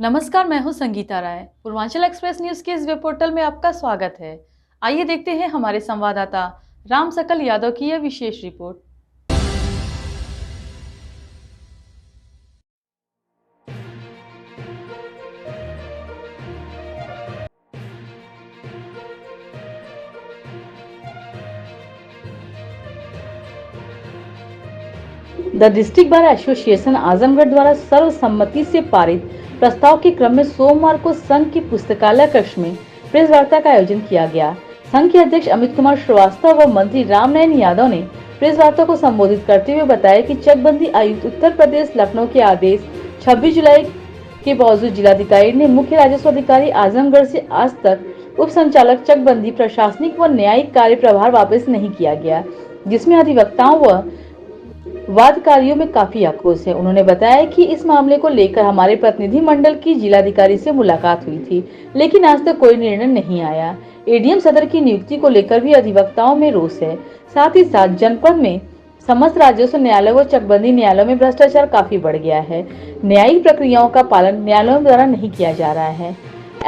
नमस्कार, मैं हूं संगीता राय। पूर्वांचल एक्सप्रेस न्यूज के इस वेब पोर्टल में आपका स्वागत है। आइए देखते हैं हमारे संवाददाता राम सकल यादव की यह विशेष report. The district bar association Azamgarh द्वारा सर्वसम्मति से पारित प्रस्ताव के क्रम में सोमवार को संघ के पुस्तकालय कक्ष में प्रेस वार्ता का आयोजन किया गया। संघ के अध्यक्ष अमित कुमार श्रीवास्तव व मंत्री रामनयन यादव ने प्रेस वार्ता को संबोधित करते हुए बताया कि चकबंदी आयुक्त उत्तर प्रदेश लखनऊ के आदेश 26 जुलाई के बावजूद जिलाधिकारी ने मुख्य राजस्व अधिकारी आजमगढ़ से आज तक उप संचालक चकबंदी प्रशासनिक व न्यायिक कार्य प्रभार वापस नहीं किया गया, जिसमें अधिवक्ताओं व वादकारियों में काफी आक्रोश है। उन्होंने बताया कि इस मामले को लेकर हमारे प्रतिनिधि मंडल की जिलाधिकारी से मुलाकात हुई थी, लेकिन आज तक कोई निर्णय नहीं आया। एडीएम सदर की नियुक्ति को लेकर भी अधिवक्ताओं में रोष है। साथ ही साथ जनपद में समस्त राजस्व न्यायालय व चकबंदी न्यायालयों में भ्रष्टाचार काफी बढ़ गया है। न्यायिक प्रक्रियाओं का पालन न्यायालयों द्वारा नहीं किया जा रहा है।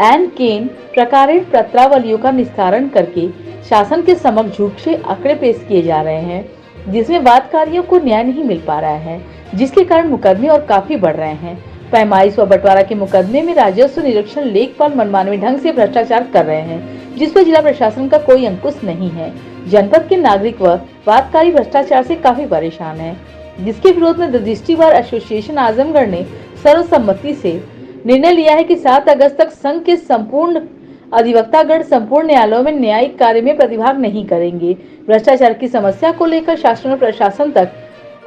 एन केन प्रकारित पत्रावलियों का निस्तारण करके शासन के समक्ष झूठे आंकड़े पेश किए जा रहे हैं, जिसमें वादकारियों को न्याय नहीं मिल पा रहा है, जिसके कारण मुकदमे और काफी बढ़ रहे हैं। पैमाइश व बंटवारा के मुकदमे में राजस्व निरीक्षण लेखपाल मनमाने ढंग से भ्रष्टाचार कर रहे हैं, जिस पर जिला प्रशासन का कोई अंकुश नहीं है। जनपद के नागरिक व वादकारी भ्रष्टाचार से काफी परेशान है, जिसके विरोध में the district bar association Azamgarh ने सर्वसम्मति से निर्णय लिया है कि 7 अगस्त तक संघ के संपूर्ण अधिवक्तागण संपूर्ण न्यायालयों में न्यायिक कार्य में प्रतिभाग नहीं करेंगे। भ्रष्टाचार की समस्या को लेकर शासन और प्रशासन तक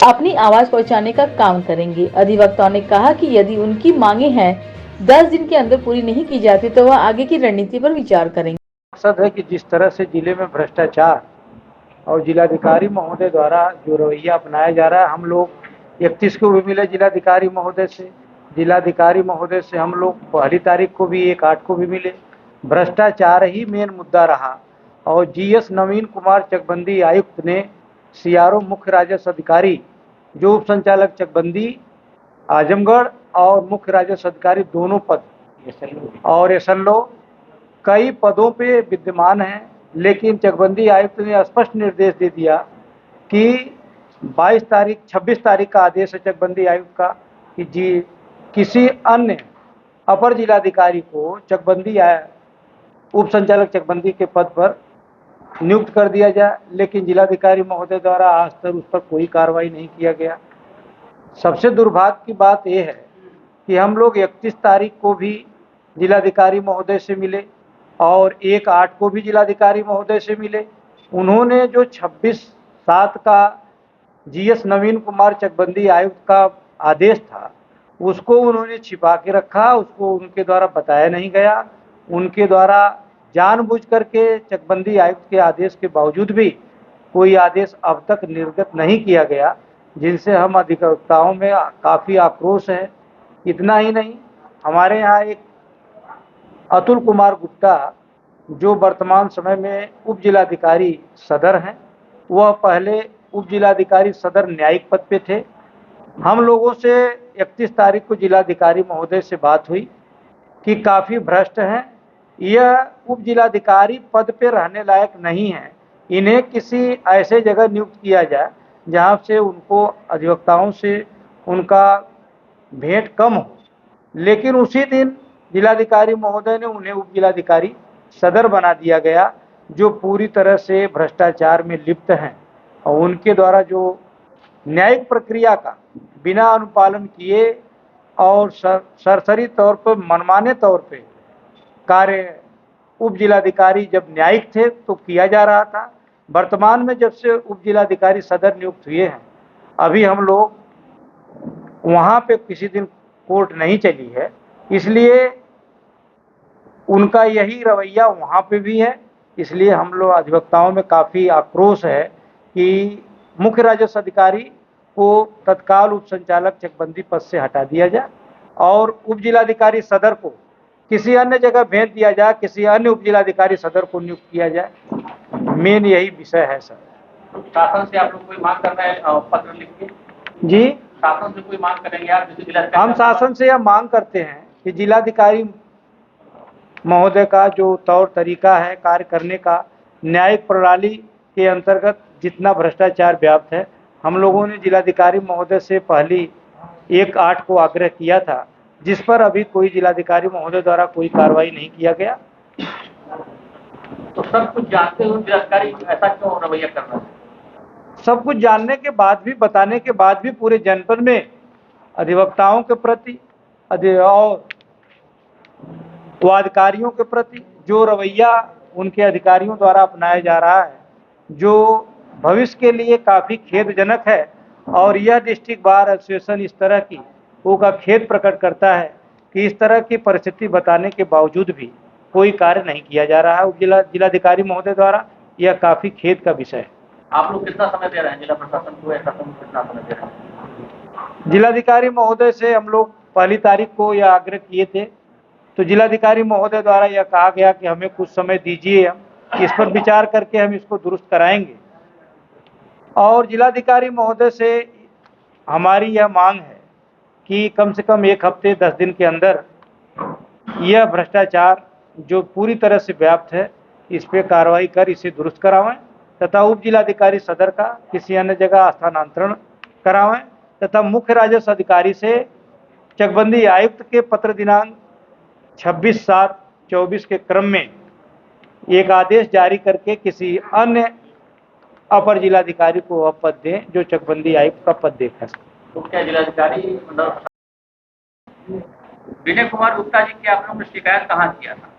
अपनी आवाज पहुंचाने का काम करेंगे। अधिवक्ताओं ने कहा कि यदि उनकी मांगे हैं 10 दिन के अंदर पूरी नहीं की जाती तो वह आगे की रणनीति पर विचार करेंगे। मकसद है कि जिस तरह से जिले में भ्रष्टाचार और जिलाधिकारी महोदय द्वारा जो रवैया अपनाया जा रहा है, हम लोग 31 को भी मिले जिलाधिकारी महोदय से। जिलाधिकारी महोदय से हम लोग 1 तारीख को भी 1/8 को भी मिले। भ्रष्टाचार ही मेन मुद्दा रहा और जीएस नवीन कुमार चकबंदी आयुक्त ने सीआरओ मुख्य राजस्व अधिकारी जो उप संचालक चकबंदी आजमगढ़ और मुख्य राजस्व अधिकारी दोनों पद और एसएलओ कई पदों पे विद्यमान हैं, लेकिन चकबंदी आयुक्त ने स्पष्ट निर्देश दे दिया कि 26 तारीख का आदेश है चकबंदी आयुक्त का कि किसी अन्य अपर जिलाधिकारी को चकबंदी उप संचालक चकबंदी के पद पर नियुक्त कर दिया जाए, लेकिन जिलाधिकारी महोदय द्वारा आज तक उस पर कोई कार्रवाई नहीं किया गया। सबसे दुर्भाग्य की बात यह है कि हम लोग 31 तारीख को भी जिलाधिकारी महोदय से मिले और 1/8 को भी जिलाधिकारी महोदय से मिले। उन्होंने जो 26/7 का जीएस नवीन कुमार चकबंदी आयुक्त का आदेश था उसको उन्होंने छिपा के रखा, उसको उनके द्वारा बताया नहीं गया। उनके द्वारा जानबूझ करके चकबंदी आयुक्त के आदेश के बावजूद भी कोई आदेश अब तक निर्गत नहीं किया गया, जिनसे हम अधिवक्ताओं में काफ़ी आक्रोश है। इतना ही नहीं, हमारे यहाँ एक अतुल कुमार गुप्ता जो वर्तमान समय में उप जिलाधिकारी सदर हैं, वह पहले उप जिलाधिकारी सदर न्यायिक पद पे थे। हम लोगों से 31 तारीख को जिलाधिकारी महोदय से बात हुई कि काफ़ी भ्रष्ट हैं, यह उप जिलाधिकारी पद पे रहने लायक नहीं है, इन्हें किसी ऐसे जगह नियुक्त किया जाए जहां से उनको अधिवक्ताओं से उनका भेंट कम हो। लेकिन उसी दिन जिलाधिकारी महोदय ने उन्हें उप जिलाधिकारी सदर बना दिया गया, जो पूरी तरह से भ्रष्टाचार में लिप्त हैं और उनके द्वारा जो न्यायिक प्रक्रिया का बिना अनुपालन किए और सरसरी तौर पर मनमाने तौर पे कार्य उप जिलाधिकारी जब न्यायिक थे तो किया जा रहा था। वर्तमान में जब से उप जिलाधिकारी सदर नियुक्त हुए हैं, अभी हम लोग वहाँ पे किसी दिन कोर्ट नहीं चली है, इसलिए उनका यही रवैया वहाँ पे भी है। इसलिए हम लोग अधिवक्ताओं में काफ़ी आक्रोश है कि मुख्य राजस्व अधिकारी को तत्काल उप संचालक चकबंदी पद से हटा दिया जाए और उप जिलाधिकारी सदर को किसी अन्य जगह भेज दिया जाए, किसी अन्य उप जिलाधिकारी सदर को नियुक्त किया जाए। मेन यही विषय है सर। शासन से आप लोग कोई मांग कर रहे हैं पत्र लिख के? जी, शासन से कोई मांग करेंगे आप? हम शासन से यह मांग करते हैं कि जिलाधिकारी महोदय का जो तौर तरीका है कार्य करने का, न्यायिक प्रणाली के अंतर्गत जितना भ्रष्टाचार व्याप्त है, हम लोगों ने जिलाधिकारी महोदय से पहली 1/8 को आग्रह किया था, जिस पर अभी कोई जिलाधिकारी महोदय द्वारा कोई कार्रवाई नहीं किया गया। तो सब कुछ जानते हुए जिलाधिकारी ऐसा क्यों रवैया कर रहा है? सब कुछ जानने के बाद भी, बताने के बाद भी पूरे जनपद में अधिवक्ताओं के प्रति और अधिकारियों के प्रति जो रवैया उनके अधिकारियों द्वारा अपनाया जा रहा है, जो भविष्य के लिए काफ़ी खेदजनक है। और यह डिस्ट्रिक्ट बार एसोसिएशन इस तरह की का खेद प्रकट करता है कि इस तरह की परिस्थिति बताने के बावजूद भी कोई कार्य नहीं किया जा रहा है जिलाधिकारी महोदय द्वारा। यह काफ़ी खेद का विषय है। आप लोग कितना समय दे रहे हैं जिला प्रशासन को, या शासन को कितना समय दे रहे हैं? जिलाधिकारी महोदय से हम लोग पहली तारीख को यह आग्रह किए थे, तो जिलाधिकारी महोदय द्वारा यह कहा गया कि हमें कुछ समय दीजिए, हम इस पर विचार करके हम इसको दुरुस्त कराएंगे। और जिलाधिकारी महोदय से हमारी यह मांग है कि कम से कम 1 हफ्ते 10 दिन के अंदर यह भ्रष्टाचार जो पूरी तरह से व्याप्त है, इस पर कार्रवाई कर इसे दुरुस्त करावें तथा उप जिलाधिकारी सदर का किसी अन्य जगह स्थानांतरण करावें तथा मुख्य राजस्व अधिकारी से चकबंदी आयुक्त के पत्र दिनांक 26/7/24 के क्रम में एक आदेश जारी करके किसी अन्य अपर जिलाधिकारी को वह पद दें जो चकबंदी आयुक्त का पद देखा सके। तो क्या जिलाधिकारी विनय कुमार गुप्ता जी की आप लोगों ने शिकायत कहाँ किया था?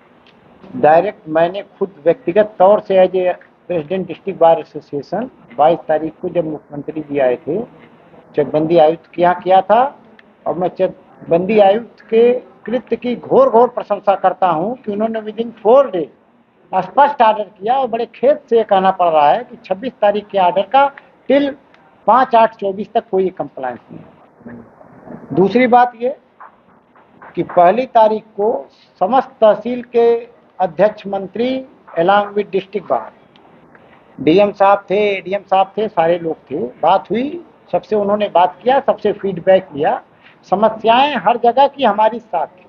डायरेक्ट मैंने खुद व्यक्तिगत तौर से as a president district bar association 22 तारीख को जब मुख्यमंत्री जी आए थे, चकबंदी आयुक्त के यहाँ किया था। और मैं चकबंदी आयुक्त के कृत्य की घोर घोर प्रशंसा करता हूँ कि उन्होंने विदिन 4 डेज स्पष्ट ऑर्डर किया। और बड़े खेद से कहना पड़ रहा है कि 26 तारीख के ऑर्डर का टिल 5/8/24 तक कोई कंप्लायंस नहीं है। दूसरी बात ये कि पहली तारीख को समस्त तहसील के अध्यक्ष मंत्री along with district bar DM साहब थे, एडीएम साहब थे, सारे लोग थे। बात हुई, सबसे उन्होंने बात किया, सबसे फीडबैक लिया। समस्याएं हर जगह की हमारी साथ थी।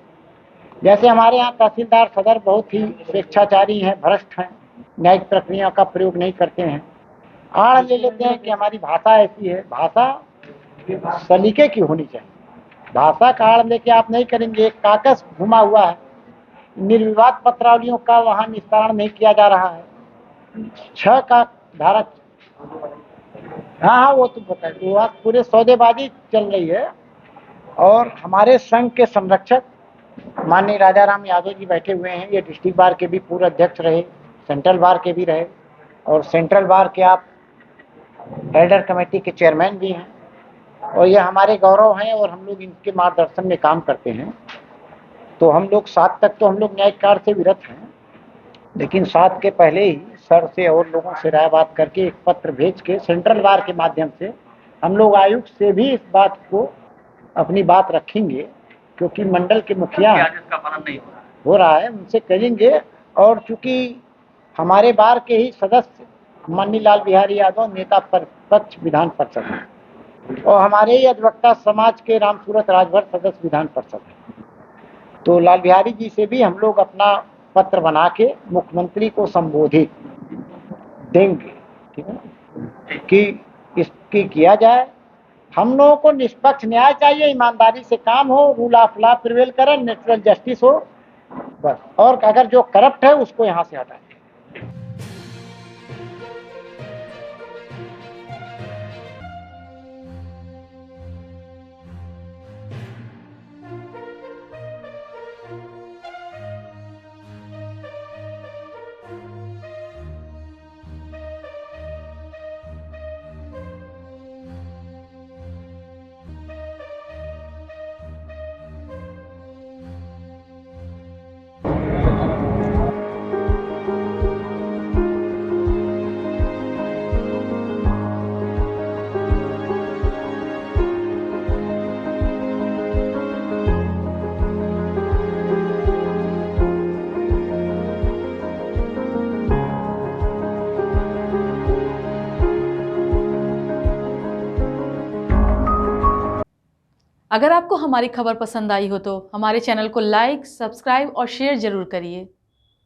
जैसे हमारे यहाँ तहसीलदार सदर बहुत ही स्वेच्छाचारी हैं, भ्रष्ट हैं, न्यायिक प्रक्रिया का प्रयोग नहीं करते हैं, आड़ ले लेते हैं कि हमारी भाषा ऐसी है। भाषा सलीके की होनी चाहिए। भाषा का आड़ लेके आप नहीं करेंगे। एक कागज घुमा हुआ है, निर्विवाद पत्रावलियों का वहाँ निस्तारण नहीं किया जा रहा है। 6 का धारा, हाँ वो तो बताए, तो आज पूरे सौदेबाजी चल रही है। और हमारे संघ के संरक्षक माननीय राजाराम यादव जी बैठे हुए हैं। ये डिस्ट्रिक्ट बार के भी पूर्व अध्यक्ष रहे, सेंट्रल बार के भी रहे, और सेंट्रल बार के आप एल्डर कमेटी के चेयरमैन भी हैं। और ये हमारे गौरव हैं और हम लोग इनके मार्गदर्शन में काम करते हैं। तो हम लोग 7 तक तो हम लोग न्यायिक कार्य से विरत हैं, लेकिन 7 के पहले ही सर से और लोगों से राय बात करके एक पत्र भेज के सेंट्रल बार के माध्यम से हम लोग आयुक्त से भी इस बात को अपनी बात रखेंगे, क्योंकि मंडल के मुखिया का पालन नहीं हो रहा है, उनसे करेंगे। और चूंकि हमारे बार के ही सदस्य माननीय लाल बिहारी यादव नेता पक्ष विधान परिषद हैं, और हमारे ही अधिवक्ता समाज के रामसूरत राजभर सदस्य विधान परिषद हैं। तो लाल बिहारी जी से भी हम लोग अपना पत्र बना के मुख्यमंत्री को संबोधित देंगे, ठीक है, कि इसकी किया जाए। हम लोगों को निष्पक्ष न्याय चाहिए, ईमानदारी से काम हो, रूल ऑफ लॉ प्रिवेल करे, नेचुरल जस्टिस हो, बस। और अगर जो करप्ट है उसको यहाँ से हटाए। अगर आपको हमारी खबर पसंद आई हो तो हमारे चैनल को लाइक, सब्सक्राइब और शेयर जरूर करिए।